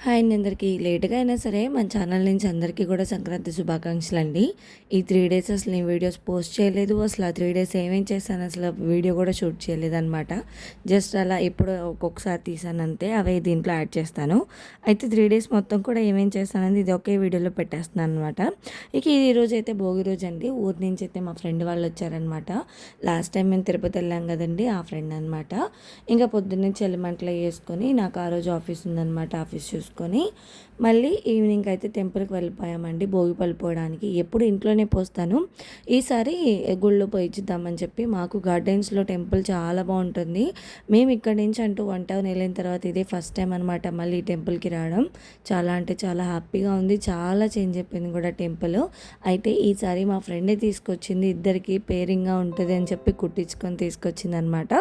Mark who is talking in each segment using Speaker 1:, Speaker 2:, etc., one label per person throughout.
Speaker 1: Hi అండి అందరికీ. లేట్‌గా అయినా సరే మన ఛానల్ నుంచి అందరికీ కూడా సంక్రాంతి శుభాకాంక్షలండి. ఈ 3 డేస్ అసలు నేను వీడియోస్ పోస్ట్ చేయలేదు. అసలు ఆ 3 డేస్ ఏమేం చేశాను అసలు వీడియో కూడా షూట్ చేయలేదనమాట. జస్ట్ అలా ఎప్పుడో ఒక్కొక్కసారి తీసానంతే. అవే దీంట్లో యాడ్ చేస్తాను. అయితే 3 డేస్ మొత్తం కూడా ఏమేం చేశానని ఇది ఒకే వీడియోలో పెట్టేస్తున్నాను అనమాట. ఇక ఈరోజు అయితే భోగి రోజు అండి. ఊరి నుంచి అయితే మా ఫ్రెండ్ వాళ్ళు వచ్చారనమాట. లాస్ట్ టైం మేము తిరుపతి వెళ్ళాం కదండి, ఆ ఫ్రెండ్ అనమాట. ఇంకా పొద్దున్నే చలిమంటలు వేసుకొని నాకు ఆ రోజు ఆఫీస్ ఉందనమాట. ఆఫీస్ చూసుకొని మళ్ళీ ఈవినింగ్ అయితే టెంపుల్కి వెళ్ళిపోయామండి భోగి పళ్ళు పోయడానికి. ఎప్పుడు ఇంట్లోనే పోస్తాను, ఈసారి గుళ్ళో పోయిద్దామని చెప్పి. మాకు గార్డెన్స్లో టెంపుల్ చాలా బాగుంటుంది. మేము ఇక్కడి నుంచి అంటూ 1 టౌన్ వెళ్ళిన తర్వాత ఇదే ఫస్ట్ టైం అనమాట మళ్ళీ ఈ టెంపుల్కి రావడం. చాలా అంటే చాలా హ్యాపీగా ఉంది. చాలా చేంజ్ అయిపోయింది కూడా టెంపుల్. అయితే ఈసారి మా ఫ్రెండే తీసుకొచ్చింది, ఇద్దరికి పేరింగ్గా ఉంటుంది అని చెప్పి కుట్టించుకొని తీసుకొచ్చింది అనమాట.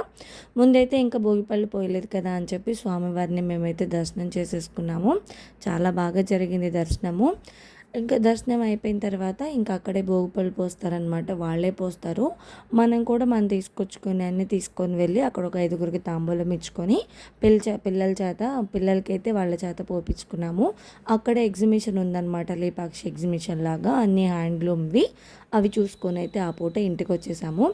Speaker 1: ముందైతే ఇంకా భోగిపళ్ళు పోయలేదు కదా అని చెప్పి స్వామివారిని మేమైతే దర్శనం చేసేసుకున్నాము. చాలా బాగా జరిగింది దర్శనము. ఇంకా దర్శనం అయిపోయిన తర్వాత ఇంకా అక్కడే భోగిపళ్ళు పోస్తారనమాట. వాళ్ళే పోస్తారు. మనం తీసుకొచ్చుకొని అన్నీ తీసుకొని వెళ్ళి అక్కడ ఒక 5గురికి తాంబూలం ఇచ్చుకొని పిల్లలకైతే వాళ్ళ చేత పోపించుకున్నాము. అక్కడ ఎగ్జిబిషన్ ఉందన్నమాట, లేపాక్షి ఎగ్జిబిషన్ లాగా అన్ని హ్యాండ్లూమ్వి. అవి చూసుకొని అయితే ఆ పూట ఇంటికి వచ్చేసాము.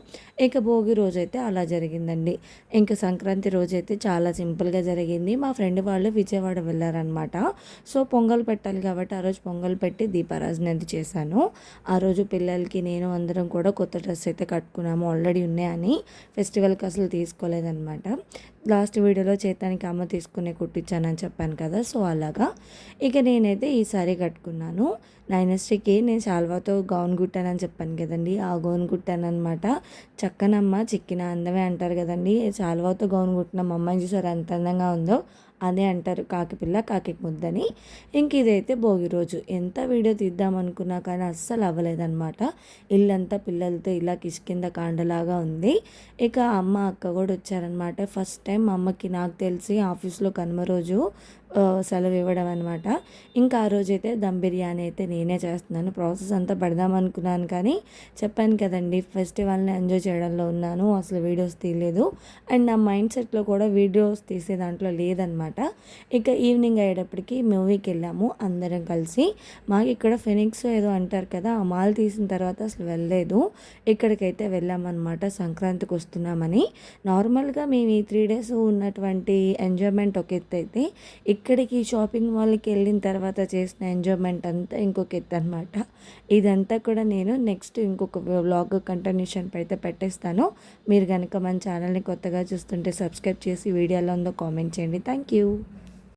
Speaker 1: ఇక భోగి రోజైతే అలా జరిగిందండి. ఇంకా సంక్రాంతి రోజైతే చాలా సింపుల్గా జరిగింది. మా ఫ్రెండ్ వాళ్ళు విజయవాడ వెళ్ళారనమాట. సో పొంగల్ పెట్టాలి కాబట్టి ఆ రోజు పొంగల్ పెట్టి దీపారాజన అది చేశాను. ఆ రోజు పిల్లలకి నేను అందరం కూడా కొత్త డ్రెస్ అయితే కట్టుకున్నాము. ఆల్రెడీ ఉన్నాయని ఫెస్టివల్కి అసలు తీసుకోలేదన్నమాట. లాస్ట్ వీడియోలో చేతానికి అమ్మ తీసుకునే కుట్టించానని చెప్పాను కదా, సో అలాగా. ఇక నేనైతే ఈ సారీ కట్టుకున్నాను. నైనస్టికి నేను శాల్వాతో గౌన్ కుట్టానని చెప్పాను కదండి, ఆ గౌన్ కుట్టాను అనమాట. చక్కనమ్మ చిక్కిన అందమే అంటారు కదండి. శాల్వాతో గౌన్ కుట్టిన మా అమ్మాయి చూసారు ఎంత అందంగా ఉందో. అదే అంటారు కాకి పిల్ల కాకి ముద్దని. ఇంక ఇదైతే భోగి రోజు. ఎంత వీడియో తీద్దామనుకున్నా కానీ అస్సలు అవ్వలేదన్నమాట. ఇల్లంతా పిల్లలతో ఇలా కిష్కింద కాండలాగా ఉంది. ఇక అమ్మ అక్క కూడా వచ్చారనమాట. ఫస్ట్ టైం మా అమ్మకి నాకు తెలిసి ఆఫీస్లో కనుమ రోజు సెలవు ఇవ్వడం అనమాట. ఇంకా ఆ రోజైతే దమ్ బిర్యానీ అయితే నేనే చేస్తున్నాను. ప్రాసెస్ అంతా పెడదామనుకున్నాను కానీ చెప్పాను కదండి, ఫెస్టివల్ని ఎంజాయ్ చేయడంలో ఉన్నాను, అసలు వీడియోస్ తీయలేదు. అండ్ నా మైండ్ సెట్లో కూడా వీడియోస్ తీసే దాంట్లో లేదనమాట. ఇక ఈవినింగ్ అయ్యేటప్పటికి మూవీకి వెళ్ళాము అందరం కలిసి. మాకు ఇక్కడ ఫినిక్స్ ఏదో అంటారు కదా, ఆ మాల్ తీసిన తర్వాత అసలు వెళ్ళలేదు. ఇక్కడికైతే వెళ్ళామన్నమాట సంక్రాంతికి వస్తున్నామని. నార్మల్గా మేము ఈ 3 డేస్ ఉన్నటువంటి ఎంజాయ్మెంట్ ఒక ఎత్తు అయితే, ఇక్కడికి షాపింగ్ మాల్కి వెళ్ళిన తర్వాత చేసిన ఎంజాయ్మెంట్ అంతా ఇంకొక ఎత్తు అనమాట. ఇదంతా కూడా నేను నెక్స్ట్ ఇంకొక వ్లాగ్ కంటిన్యూషన్ అయితే పెట్టేస్తాను. మీరు కనుక మన ఛానల్ని కొత్తగా చూస్తుంటే సబ్స్క్రైబ్ చేసి వీడియోలో ఉందో కామెంట్ చేయండి. Thank you.